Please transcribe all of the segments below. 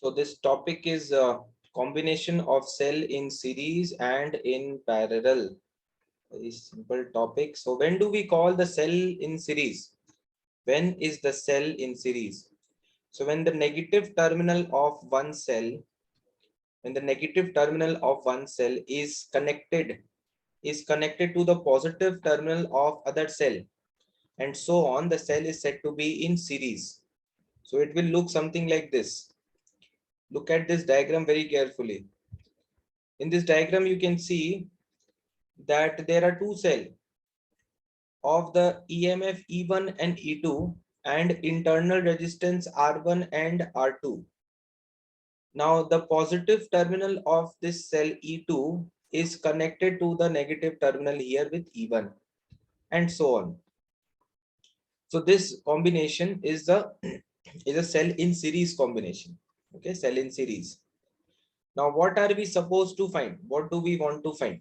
So this topic is combination of cell in series and in parallel. Very simple topic. So when do we call the cell in series? When is the cell in series? So when the negative terminal of one cell, when the negative terminal of one cell is connected to the positive terminal of other cell, and so on, the cell is said to be in series. So it will look something like this. Look at this diagram very carefully. In this diagram, you can see that there are two cells of the EMF E1 and E2 and internal resistance R1 and R2. Now the positive terminal of this cell E2 is connected to the negative terminal here with E1 and so on. So this combination is the is a cell in series combination. Okay, cell in series. Now what are we supposed to find? What do we want to find?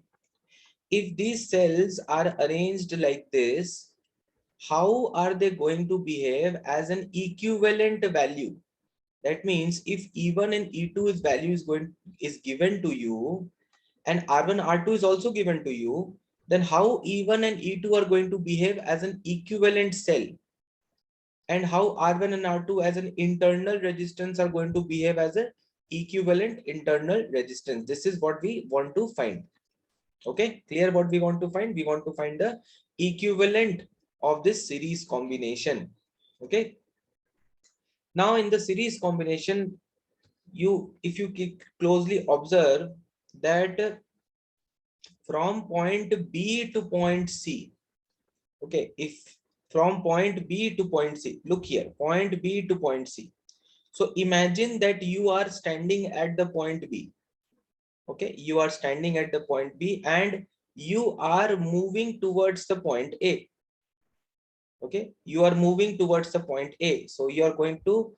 If these cells are arranged like this, how are they going to behave as an equivalent value? That means if E1 and E2 is given to you, and R1 R2 is also given to you, then how E1 and E2 are going to behave as an equivalent cell, and how R1 and R2 as an internal resistance are going to behave as an equivalent internal resistance. This is what we want to find. Okay, clear what we want to find? We want to find the equivalent of this series combination. Okay, now in the series combination, if you closely observe that from point B to point C, okay, if from point B to point C, look here, point B to point C. So imagine that you are standing at the point B. Okay, you are standing at the point B and you are moving towards the point A. Okay, you are moving towards the point A. So you are going to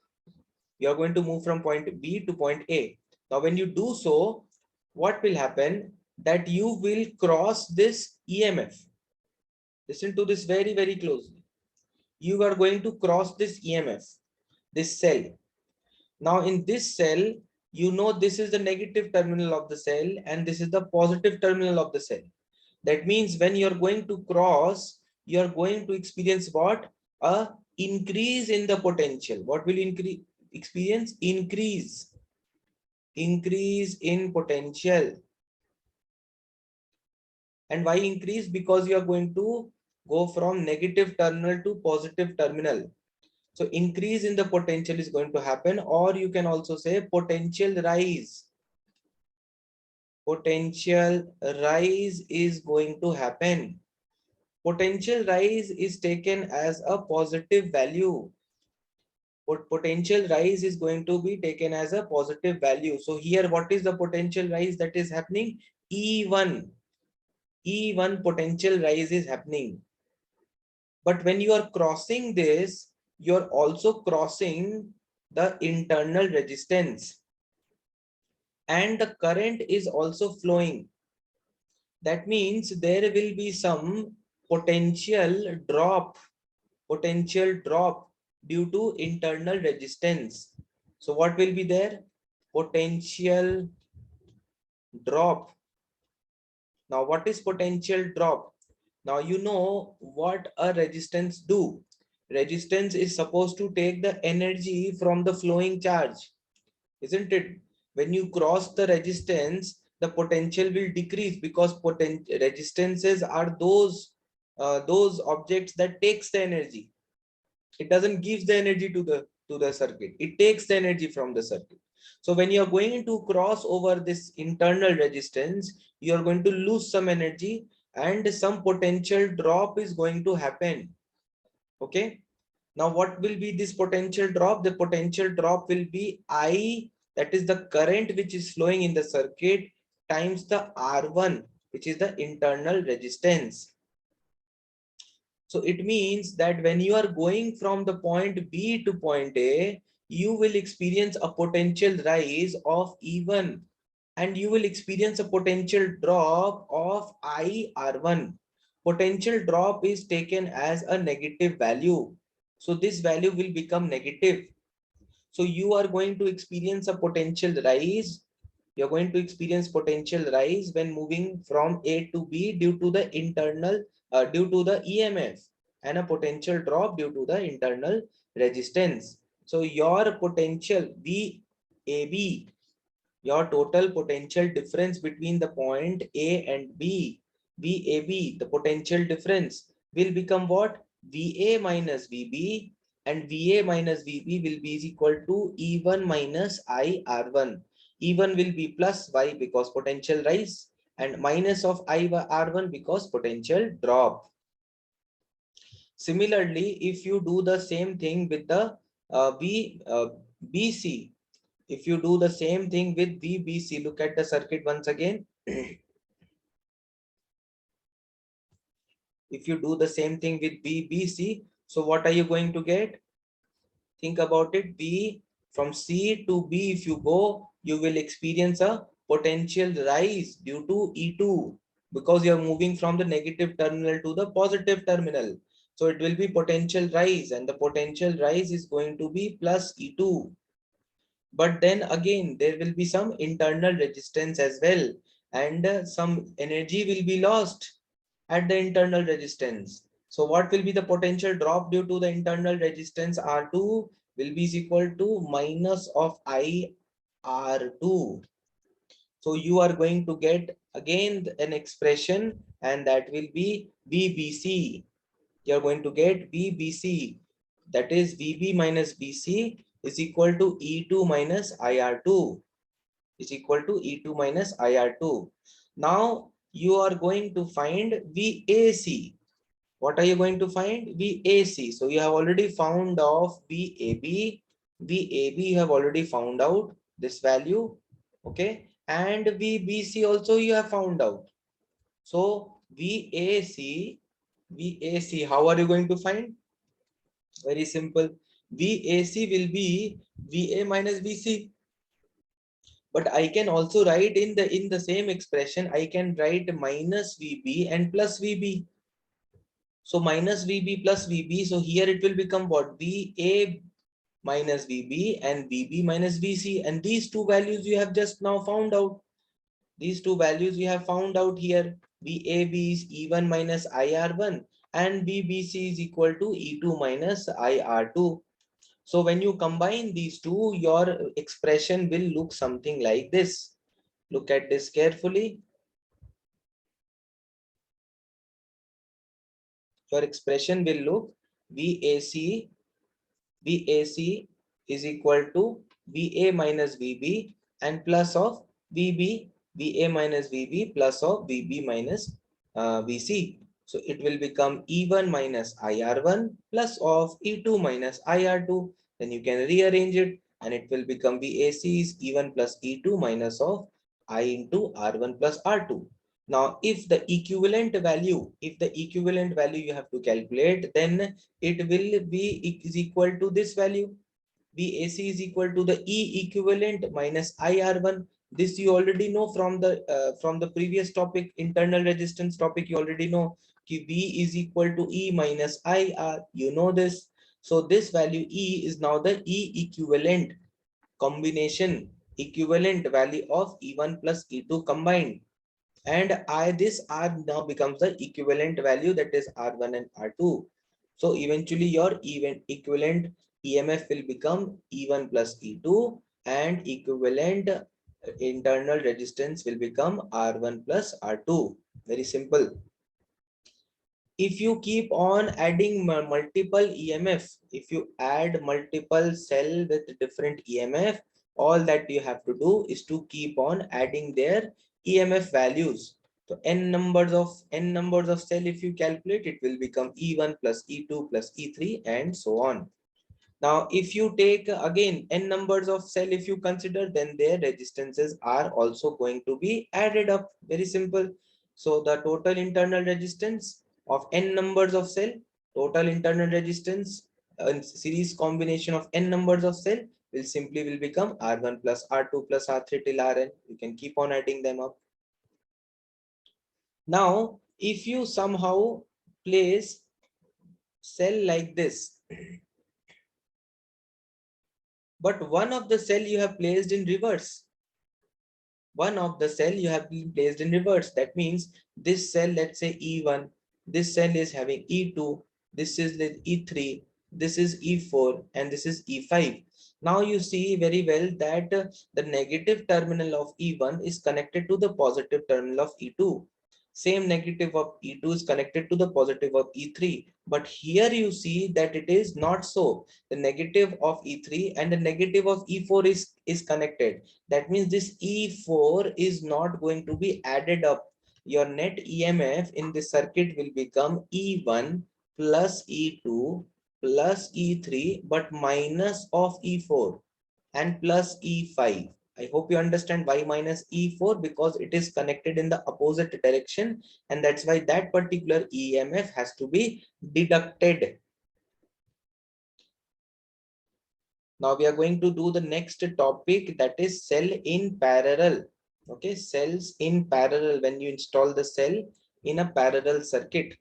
move from point B to point A. Now when you do so, what will happen? That you will cross this EMF. Listen to this very closely. You are going to cross this EMF, this cell. Now in this cell, you know this is the negative terminal of the cell and this is the positive terminal of the cell. That means when you're going to cross, you're going to experience what? A increase in the potential. What will experience? Increase in potential. And why increase? Because you are going to go from negative terminal to positive terminal. So increase in the potential is going to happen, or you can also say potential rise. Potential rise is going to happen. Potential rise is taken as a positive value. Potential rise is going to be taken as a positive value. So here, what is the potential rise that is happening? E1. E1 potential rise is happening. But when you are crossing this, you're also crossing the internal resistance. And the current is also flowing. That means there will be some potential drop due to internal resistance. So what will be there? Potential drop. Now what is potential drop? Now you know what a resistance do. Resistance is supposed to take the energy from the flowing charge, isn't it? When you cross the resistance, the potential will decrease because resistances are those objects that takes the energy. It doesn't give the energy to the circuit. It takes the energy from the circuit. So when you are going to cross over this internal resistance, you are going to lose some energy and some potential drop is going to happen. Okay, now what will be this potential drop? The potential drop will be I, that is the current which is flowing in the circuit, times the R1, which is the internal resistance. So it means that when you are going from the point B to point A, you will experience a potential rise of E1 and you will experience a potential drop of IR1. Potential drop is taken as a negative value. So this value will become negative. So you are going to experience a potential rise. You're going to experience potential rise when moving from A to B due to the due to the EMF, and a potential drop due to the internal resistance. So your potential VAB, your total potential difference between the point A and B, VAB, the potential difference will become what? VA minus VB, and VA minus VB will be is equal to E1 minus IR1. E1 will be plus Y because potential rise, and minus of IR1 because potential drop. Similarly, if you do the same thing with the BC, if you do the same thing with VBC, look at the circuit once again. If you do the same thing with VBC, so what are you going to get? Think about it. B from C to B, if you go, you will experience a potential rise due to E2, because you are moving from the negative terminal to the positive terminal. So it will be potential rise, and the potential rise is going to be plus E2. But then again, there will be some internal resistance as well, and some energy will be lost at the internal resistance. So what will be the potential drop due to the internal resistance? R2 will be equal to minus of IR2. So you are going to get again an expression, and that will be VBC. You're going to get VBC, that is VB minus BC is equal to E2 minus IR2, is equal to E2 minus IR2. Now you are going to find VAC. What are you going to find? VAC. So you have already found of VAB. VAB you have already found out this value. Okay. And VBC also you have found out. So VAC, how are you going to find? Very simple. VAC will be VA minus BC. But I can also write in the same expression, I can write minus VB and plus VB. So minus VB plus VB. So here it will become what? VA minus VB and VB minus VC. And these two values you have just now found out. These two values we have found out here. VAB is E1 minus IR1, and VBC is equal to E2 minus IR2. So when you combine these two, your expression will look something like this. Look at this carefully. Your expression will look VAC is equal to VA minus VB and plus of VB, VA minus VB plus of VB minus VC. So it will become E1 minus IR1 plus of E2 minus IR2. Then you can rearrange it, and it will become VAC is E1 plus E2 minus of I into R1 plus R2. Now, if the equivalent value you have to calculate, then it will be is equal to this value. VAC is equal to the E equivalent minus IR1. This you already know from the previous topic, internal resistance topic. You already know कि V is equal to E minus IR. You know this. So this value E is now the E equivalent combination, equivalent value of E1 plus E2 combined. And this R now becomes the equivalent value, that is R1 and R2. So eventually your equivalent EMF will become E1 plus E2, and equivalent internal resistance will become R1 plus R2. Very simple. If you keep on adding multiple EMF, if you add multiple cell with different EMF, all that you have to do is to keep on adding their EMF values. So n numbers of cell, if you calculate, it will become E1 plus E2 plus E3 and so on. Now, if you take again n numbers of cell, if you consider, then their resistances are also going to be added up. Very simple. So the total internal resistance of n numbers of cell, total internal resistance series combination of n numbers of cell will become R1 plus R2 plus R3 till Rn. You can keep on adding them up. Now, if you somehow place cell like this, but one of the cell you have placed in reverse. One of the cell you have been placed in reverse. That means this cell, let's say E1, this cell is having E2, this is the E3, this is E4, and this is E5. Now you see very well that the negative terminal of E1 is connected to the positive terminal of E2. Same negative of E2 is connected to the positive of E3. But here you see that it is not so. The negative of E3 and the negative of E4 is connected. That means this E4 is not going to be added up. Your net EMF in the circuit will become E1 plus E2 plus E3, but minus of E4 and plus E5. I hope you understand why minus E4, because it is connected in the opposite direction, and that's why that particular EMF has to be deducted. Now we are going to do the next topic, that is cell in parallel. Okay, cells in parallel, when you install the cell in a parallel circuit.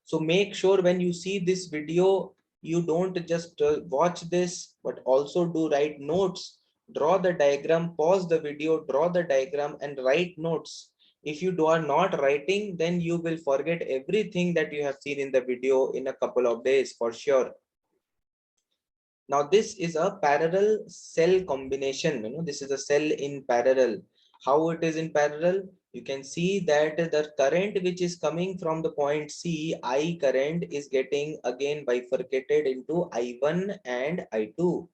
So make sure when you see this video, you don't just watch this, but also do write notes, draw the diagram, pause the video, draw the diagram and write notes. If you are not writing, then you will forget everything that you have seen in the video in a couple of days for sure. Now this is a parallel cell combination. This is a cell in parallel. How it is in parallel? You can see that the current which is coming from the point C, I current, is getting again bifurcated into I1 and I2.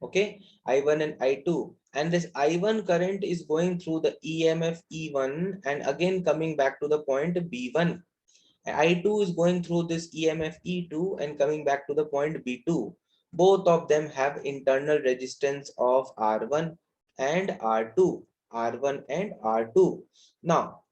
Okay, I1 and I2. And this I1 current is going through the EMF E1 and again coming back to the point B1. I2 is going through this EMF E2 and coming back to the point B2. Both of them have internal resistance of R1 and R2. R1 and R2. Now,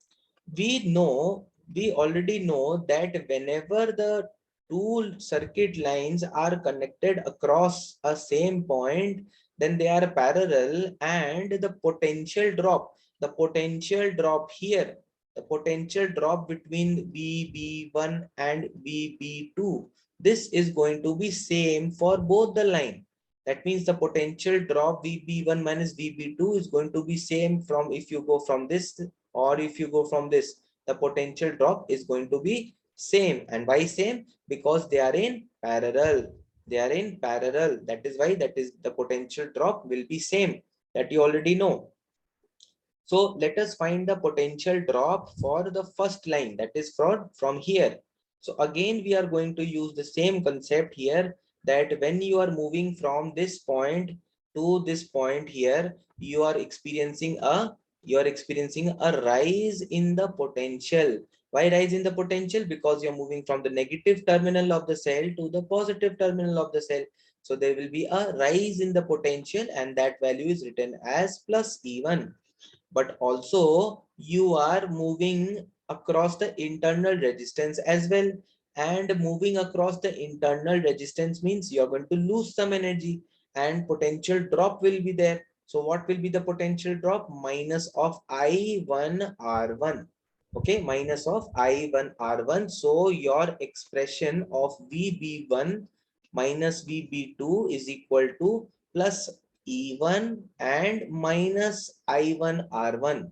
we already know that whenever the two circuit lines are connected across a same point, then they are parallel, and the potential drop here, the potential drop between VB1 and VB2, this is going to be same for both the line. That means the potential drop VB1 minus VB2 is going to be same from if you go from this or if you go from this. The potential drop is going to be same. And why same? Because they are in parallel. They are in parallel. That is why that is the potential drop will be same, that you already know. So let us find the potential drop for the first line, that is from here. So again, we are going to use the same concept here, that when you are moving from this point to this point here, you are experiencing a rise in the potential. Why rise in the potential? Because you're moving from the negative terminal of the cell to the positive terminal of the cell. So there will be a rise in the potential, and that value is written as plus E1. But also you are moving across the internal resistance as well, and moving across the internal resistance means you're going to lose some energy and potential drop will be there. So what will be the potential drop? Minus of I1 R1. Okay, minus of I1 R1. So your expression of VB1 minus VB2 is equal to plus E1 and minus I1 R1.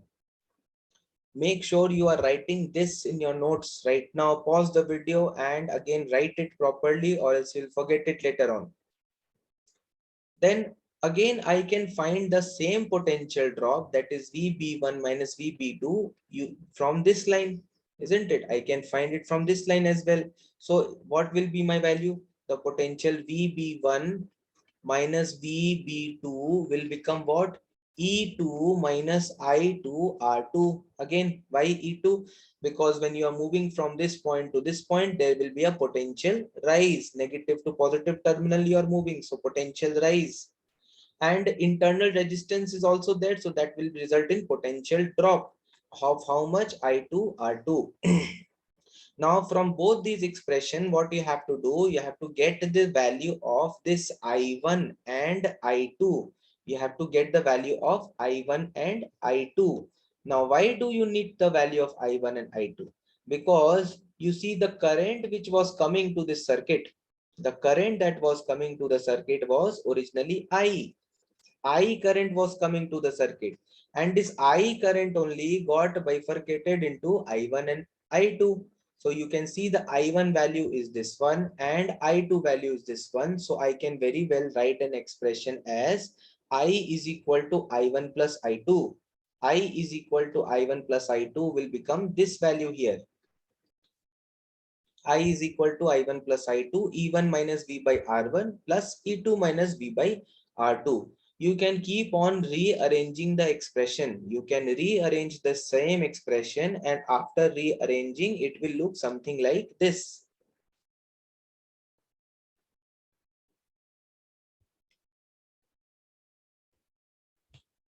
Make sure you are writing this in your notes right now. Pause the video and again write it properly, or else you'll forget it later on. Then again, I can find the same potential drop, that is VB1 minus VB2 from this line, isn't it? I can find it from this line as well. So what will be my value? The potential VB1 minus VB2 will become what? E2 minus I2 R2. Again, why E2? Because when you are moving from this point to this point, there will be a potential rise. Negative to positive terminal you are moving, so potential rise. And internal resistance is also there, so that will result in potential drop of how much? I2 R2. Now from both these expression, what you have to do, you have to get the value of this I1 and I2. You have to get the value of I1 and I2. Now why do you need the value of I1 and I2? Because you see the current which was coming to this circuit, the current that was coming to the circuit was originally I. I current was coming to the circuit, and this I current only got bifurcated into I1 and I2. So you can see the I1 value is this one and I2 value is this one. So I can very well write an expression as I is equal to I1 plus I2. I is equal to I1 plus I2 will become this value here. I is equal to I1 plus I2, E1 minus V by R1 plus E2 minus V by R2. You can keep on rearranging the expression. You can rearrange the same expression, and after rearranging, it will look something like this.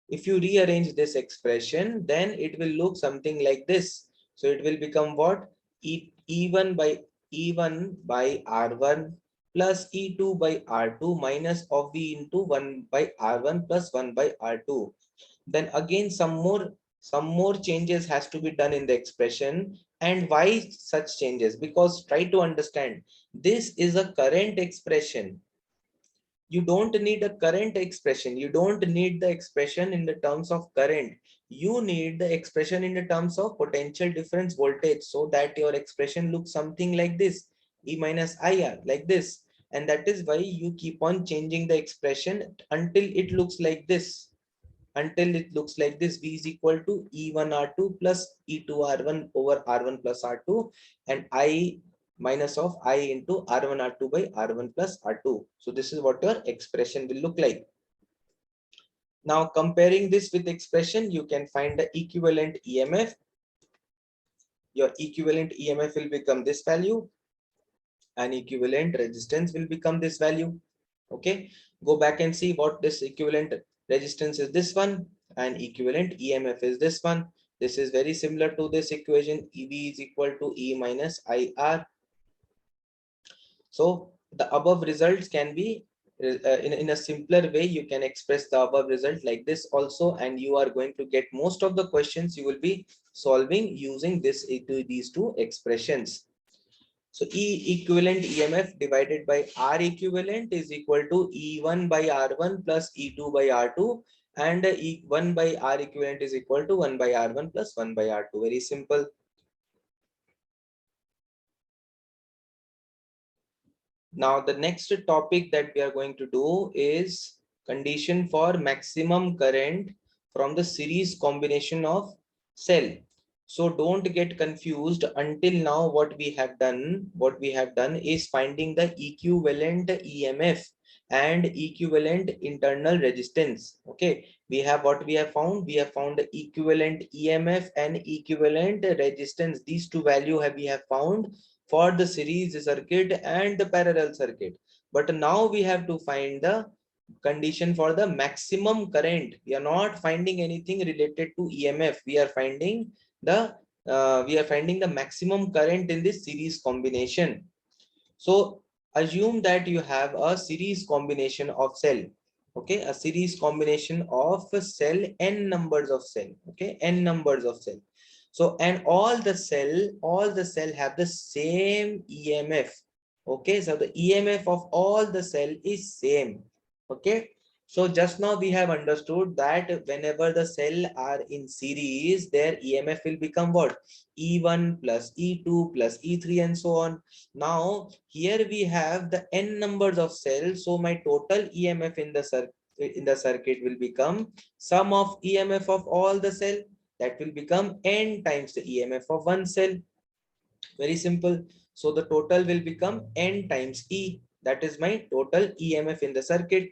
If you rearrange this expression, then it will look something like this. So it will become what? E1 by E1 by R1 plus E2 by R2 minus of V into 1 by R1 plus 1 by R2. Then again some more changes has to be done in the expression. And why such changes? Because try to understand, this is a current expression. You don't need a current expression. You don't need the expression in the terms of current. You need the expression in the terms of potential difference voltage, so that your expression looks something like this, E minus IR, like this. And that is why you keep on changing the expression until it looks like this. Until it looks like this, V is equal to E1 R2 plus E2 R1 over R1 plus R2, and I minus of I into R1 R2 by R1 plus R2. So this is what your expression will look like. Now comparing this with expression, you can find the equivalent EMF. Your equivalent EMF will become this value, and equivalent resistance will become this value. Okay, go back and see what this equivalent resistance is, this one, and equivalent EMF is this one. This is very similar to this equation, EV is equal to E minus IR. So the above results can be in a simpler way. You can express the above result like this also, and you are going to get most of the questions you will be solving using these two expressions. So E equivalent EMF divided by R equivalent is equal to E1 by R1 plus E2 by R2, and E1 by R equivalent is equal to 1 by R1 plus 1 by R2. Very simple. Now the next topic that we are going to do is condition for maximum current from the series combination of cell. So don't get confused. Until now what we have done is finding the equivalent EMF and equivalent internal resistance. Okay, we have found the equivalent EMF and equivalent resistance. These two value we have found for the series circuit and the parallel circuit. But now we have to find the condition for the maximum current. We are not finding anything related to EMF. We are finding the maximum current in this series combination. So assume that you have a series combination of cell. Okay, a series combination of cell, n numbers of cell. Okay, n numbers of cell. So and all the cell have the same EMF. Okay, so the EMF of all the cell is same. Okay, so just now we have understood that whenever the cell are in series, their EMF will become what? E1 plus E2 plus E3 and so on. Now here we have the n numbers of cells, so my total EMF in the circuit will become sum of EMF of all the cell. That will become n times the EMF of one cell. Very simple. So the total will become n times E. That is my total EMF in the circuit.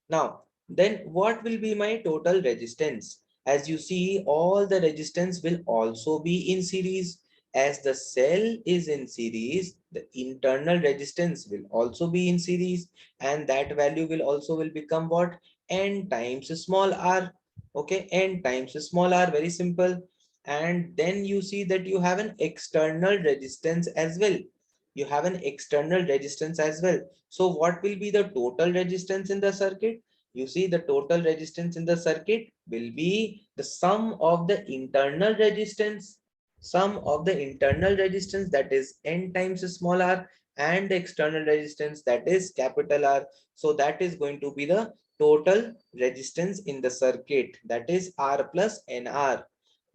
Now, then what will be my total resistance? As you see, all the resistance will also be in series. As the cell is in series, the internal resistance will also be in series, and that value will become what? N times small r. Okay, n times small r, very simple. And then you see that you have an external resistance as well. You have an external resistance as well. So what will be the total resistance in the circuit? You see the total resistance in the circuit will be the sum of the internal resistance, that is n times small r, and the external resistance, that is capital R. So that is going to be the total resistance in the circuit, that is R plus NR.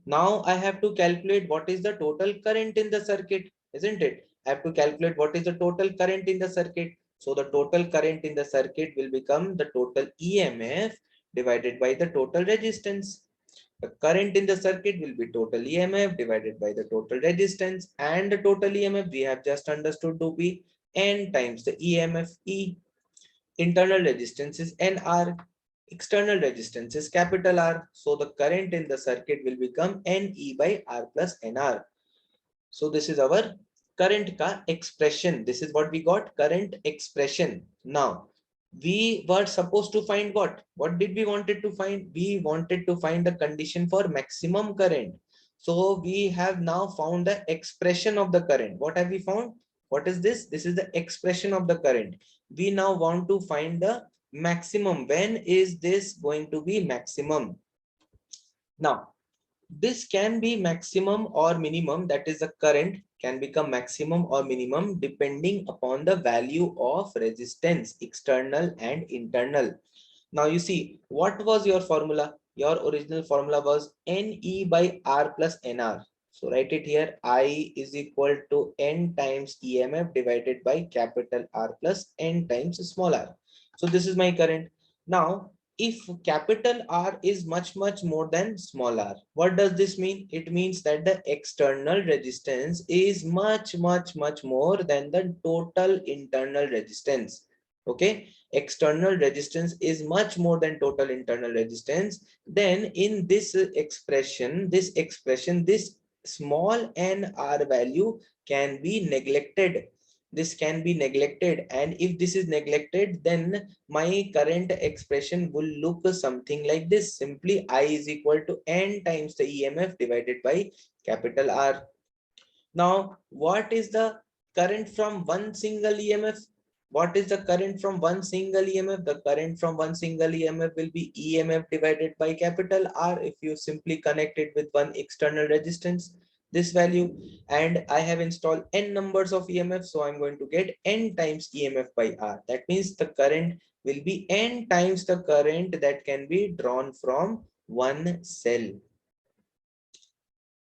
Now I have to calculate what is the total current in the circuit, isn't it? I have to calculate what is the total current in the circuit. So the total current in the circuit will become the total EMF divided by the total resistance. The current in the circuit will be total EMF divided by the total resistance, and the total EMF we have just understood to be N times the EMF E. Internal resistance is NR. External resistance is capital R. So the current in the circuit will become NE by R plus NR. So this is our current ka expression. This is what we got, current expression. Now we were supposed to find what? What did we wanted to find? We wanted to find the condition for maximum current. So we have now found the expression of the current. What have we found? What is this? This is the expression of the current. We now want to find the maximum. When is this going to be maximum? Now this can be maximum or minimum, that is the current can become maximum or minimum depending upon the value of resistance, external and internal. Now you see, what was your formula? Your original formula was NE by R plus NR. So write it here, I is equal to N times EMF divided by capital R plus N times small r. So this is my current. Now if capital R is much more than small r, what does this mean? It means that the external resistance is much more than the total internal resistance. Okay, external resistance is much more than total internal resistance. Then in this expression, this small n r value can be neglected. This can be neglected, and if this is neglected, then my current expression will look something like this. Simply I is equal to N times the EMF divided by capital R. Now what is the current from one single EMF? What is the current from one single EMF? The current from one single EMF will be EMF divided by capital R if you simply connect it with one external resistance, this value. And I have installed n numbers of EMF, so I'm going to get n times EMF by R. That means the current will be n times the current that can be drawn from one cell.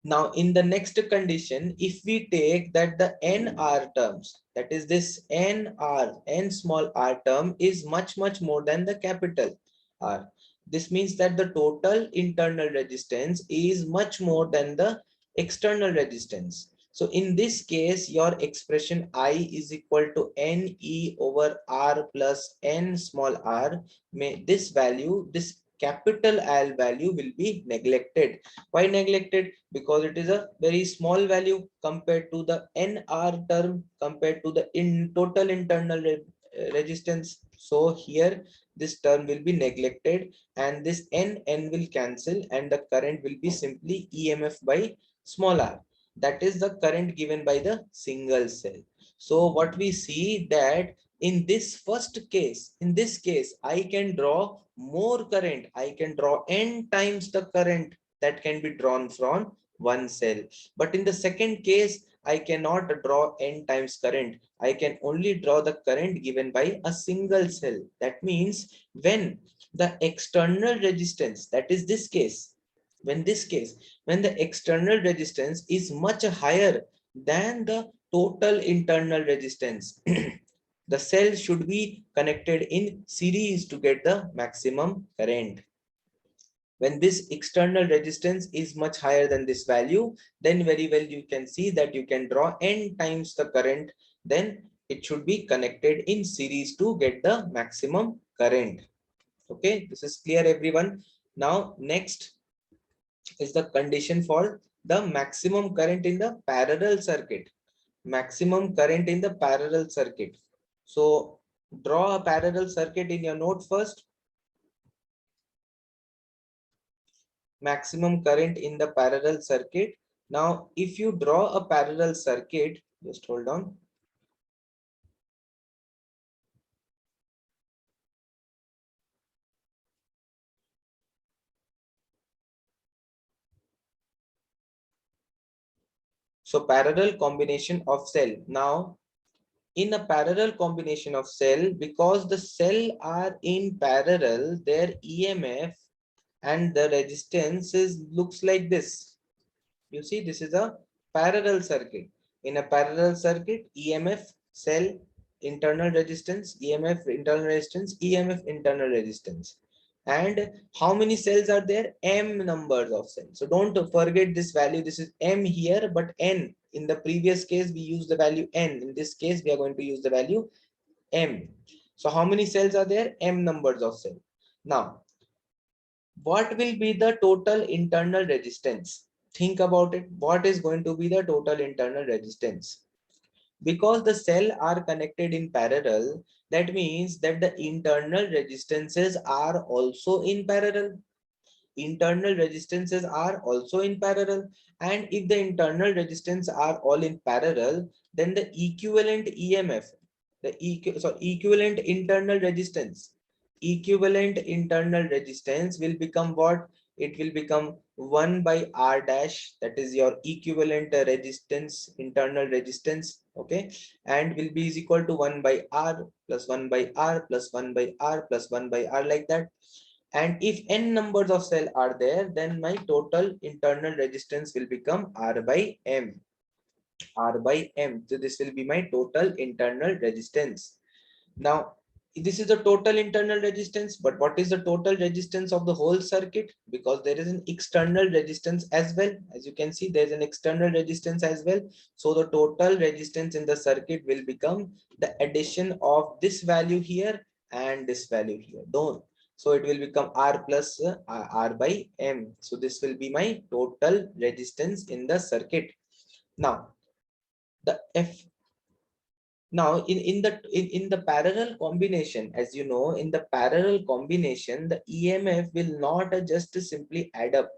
Now, in the next condition, if we take that the NR terms, that is this NR, N small r term is much more than the capital R. This means that the total internal resistance is much more than the external resistance. So in this case, your expression I is equal to NE over R plus N small r, this value, this capital L value will be neglected. Why neglected? Because it is a very small value compared to the NR term, compared to the total internal resistance. So here this term will be neglected, and this N will cancel, and the current will be simply EMF by small r. That is the current given by the single cell. So what we see that in this first case, in this case, I can draw more current. I can draw n times the current that can be drawn from one cell. But in the second case, I cannot draw n times current. I can only draw the current given by a single cell. That means when the external resistance, that is this case, when the external resistance is much higher than the total internal resistance, the cell should be connected in series to get the maximum current. When this external resistance is much higher than this value, then very well you can see that you can draw n times the current, then it should be connected in series to get the maximum current. Okay, this is clear everyone. Now next is the condition for the maximum current in the parallel circuit. Maximum current in the parallel circuit. So draw a parallel circuit in your note first. Maximum current in the parallel circuit. Now, if you draw a parallel circuit, just hold on. So parallel combination of cell. Now, in a parallel combination of cell, because the cell are in parallel, their EMF and the resistance is looks like this. You see, this is a parallel circuit. In a parallel circuit, EMF, cell, internal resistance, EMF, internal resistance, EMF, internal resistance. And how many cells are there? M numbers of cells. So don't forget this value. This is M here, but N. In the previous case, we used the value N. In this case, we are going to use the value M. So how many cells are there? M numbers of cells. Now, what will be the total internal resistance? Think about it. What is going to be the total internal resistance? Because the cell are connected in parallel, that means that the internal resistances are also in parallel. Internal resistances are also in parallel. And if the internal resistance are all in parallel, then the equivalent EMF, equivalent internal resistance, will become what? It will become 1 by R dash, that is your equivalent resistance, internal resistance, okay, and will be is equal to 1 by R plus 1 by R plus 1 by R plus 1 by R, like that. And if n numbers of cell are there, then my total internal resistance will become R by M. R by M. So this will be my total internal resistance. Now, this is the total internal resistance, but what is the total resistance of the whole circuit? Because there is an external resistance as well. As you can see, there is an external resistance as well. So the total resistance in the circuit will become the addition of this value here and this value here. Don't. So it will become R plus R by M. So this will be my total resistance in the circuit. Now, the F now in the parallel combination, as you know, in the parallel combination, the EMF will not just simply add up.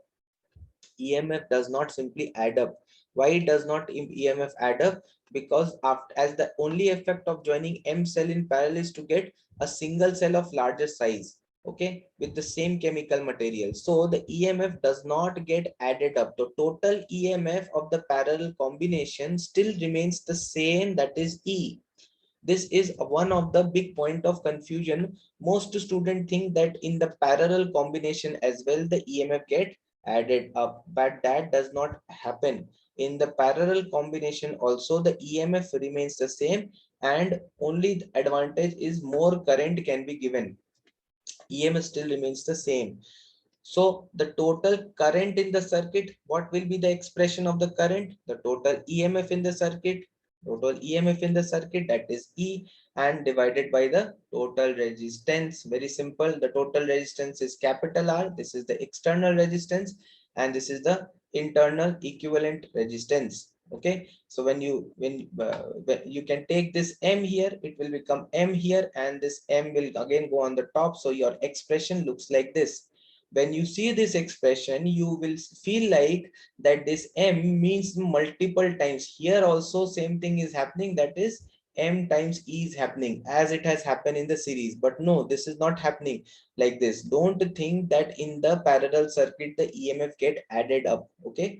EMF does not simply add up. Why it does not EMF add up? Because after, as the only effect of joining M cell in parallel is to get a single cell of larger size, okay, with the same chemical material. So the EMF does not get added up. The total EMF of the parallel combination still remains the same, that is E. This is one of the big point of confusion. Most students think that in the parallel combination as well, the EMF get added up, but that does not happen. In the parallel combination also, the EMF remains the same, and only the advantage is more current can be given. EMF still remains the same. So the total current in the circuit, what will be the expression of the current? The total EMF in the circuit, that is E, and divided by the total resistance. Very simple. The total resistance is capital R. This is the external resistance, and this is the internal equivalent resistance. Okay, so when you can take this M here, it will become M here, and this M will again go on the top. So your expression looks like this. When you see this expression, you will feel like that this M means multiple times. Here also same thing is happening, that is M times E is happening as it has happened in the series. But no, this is not happening like this. Don't think that in the parallel circuit the EMF get added up. Okay.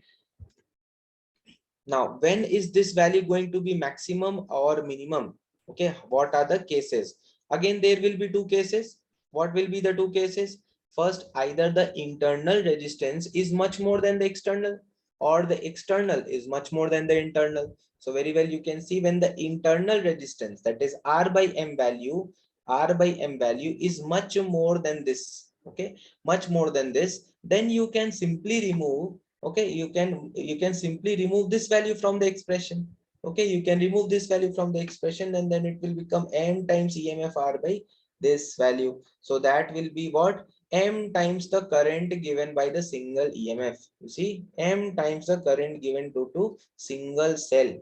Now, when is this value going to be maximum or minimum? Okay, what are the cases? Again, there will be two cases. What will be the two cases? First, either the internal resistance is much more than the external, or the external is much more than the internal. So very well, you can see when the internal resistance, that is R by M value, is much more than this. Okay, much more than this, then you can simply remove. Okay, you can simply remove this value from the expression. Okay, you can remove this value from the expression, and then it will become M times EMF R by this value. So that will be what? M times the current given by the single EMF. You see, M times the current given to single cell.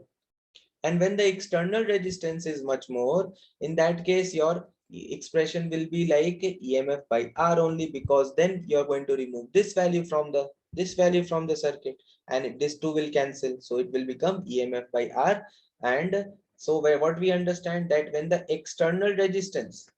And when the external resistance is much more, in that case your expression will be like EMF by R only, because then you're going to remove this value from the circuit, and this two will cancel, so it will become EMF by R. And so what we understand, that when the external resistance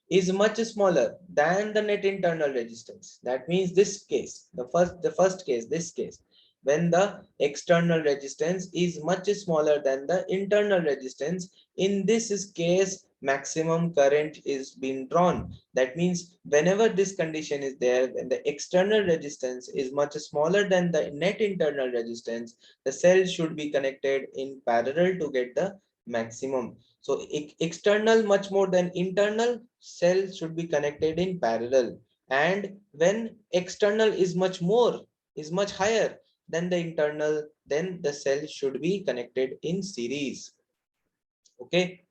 is much smaller than the net internal resistance, that means this case, the first case, this case, when the external resistance is much smaller than the internal resistance. In this case, maximum current is being drawn. That means whenever this condition is there, when the external resistance is much smaller than the net internal resistance, the cell should be connected in parallel to get the maximum. So external much more than internal, cell should be connected in parallel. And when external is much more, is much higher than the internal, then the cell should be connected in series. Okay.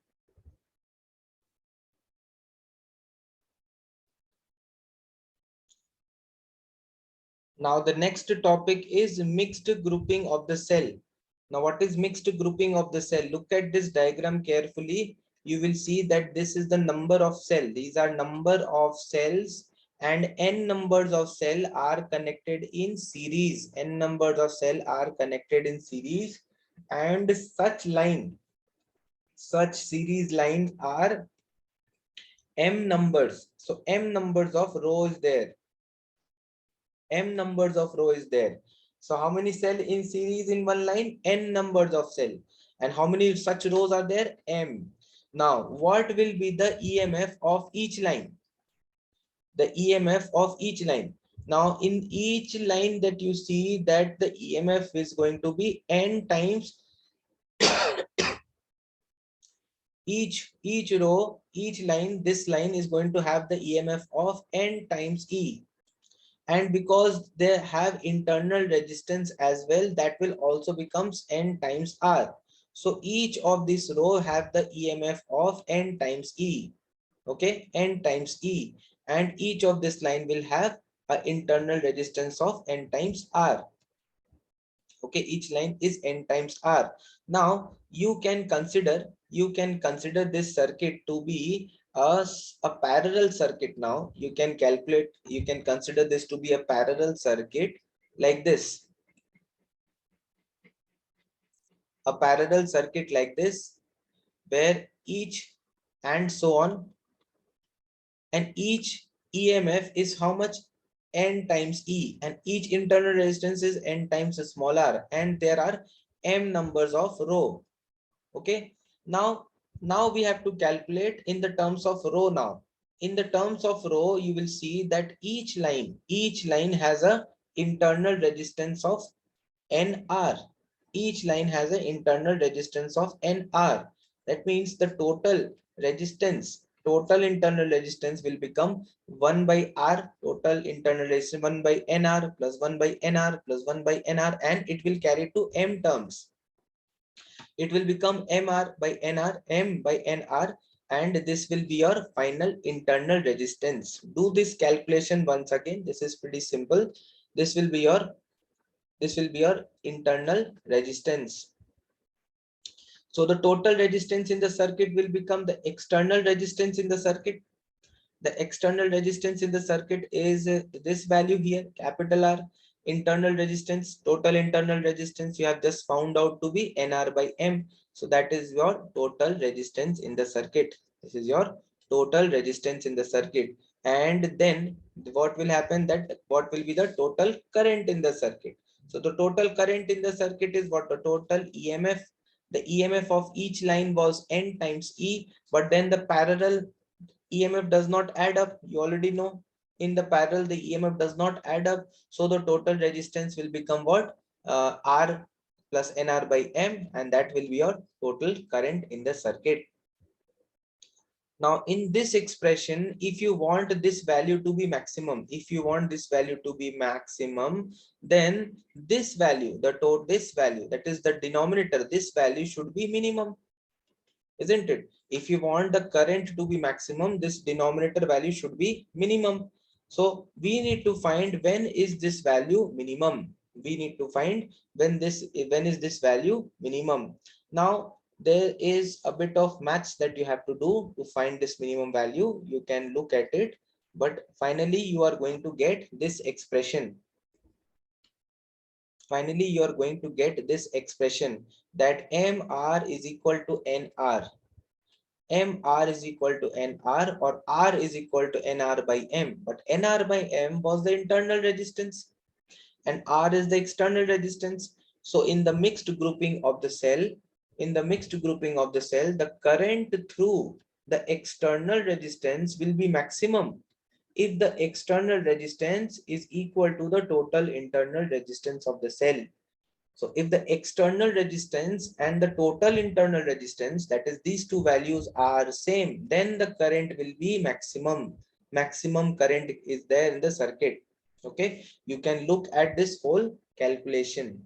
Now the next topic is mixed grouping of the cell. Now what is mixed grouping of the cell? Look at this diagram carefully. You will see that this is the number of cell. These are number of cells, and n numbers of cell are connected in series. N numbers of cell are connected in series, and such series lines are m numbers. So m numbers of row is there. M numbers of row is there. So how many cell in series in one line? N numbers of cell. And how many such rows are there? M. Now, what will be the EMF of each line? The EMF of each line. Now, in each line that you see, that the EMF is going to be N times each row, each line. This line is going to have the EMF of N times E. And because they have internal resistance as well, that will also becomes N times R. So each of this row have the EMF of N times E. Okay, N times E. And each of this line will have an internal resistance of N times R. Okay, each line is N times R. Now you can consider this circuit to be a parallel circuit. Now you can consider this to be a parallel circuit like this, a parallel circuit like this, where each and so on, and each EMF is how much? N times E, and each internal resistance is N times small r, and there are M numbers of row. Okay. Now we have to calculate in the terms of row. Now in the terms of row, you will see that each line has a internal resistance of NR. Each line has an internal resistance of NR. That means the total internal resistance will become 1 by R. Total internal resistance 1 by NR plus 1 by NR plus 1 by NR, and it will carry to M terms. It will become MR by NR, M by NR, and this will be your final internal resistance. Do this calculation once again. This is pretty simple. This will be your internal resistance. So the total resistance in the circuit will become the external resistance in the circuit. The external resistance in the circuit is this value here, capital R. Internal resistance, total internal resistance, you have just found out to be NR by M. So that is your total resistance in the circuit. This is your total resistance in the circuit. And then what will happen, that what will be the total current in the circuit? So the total current in the circuit is what? The total EMF. The EMF of each line was N times E, but then the parallel EMF does not add up. You already know, in the parallel the EMF does not add up. So the total resistance will become what? R plus NR by M, and that will be your total current in the circuit. Now in this expression, if you want this value to be maximum, then this value, this value, that is the denominator, this value should be minimum, isn't it? If you want the current to be maximum, this denominator value should be minimum. So we need to find when is this value minimum. We need to find when is this value minimum. Now there is a bit of maths that you have to do to find this minimum value. You can look at it, but finally you are going to get this expression. Finally you are going to get this expression, that MR is equal to NR. MR is equal to NR, or R is equal to NR by M. But NR by M was the internal resistance. and R is the external resistance. So in the mixed grouping of the cell, the current through the external resistance will be maximum if the external resistance is equal to the total internal resistance of the cell. So if the external resistance and the total internal resistance, that is these two values are same, then the current will be maximum. Maximum current is there in the circuit. Okay, you can look at this whole calculation.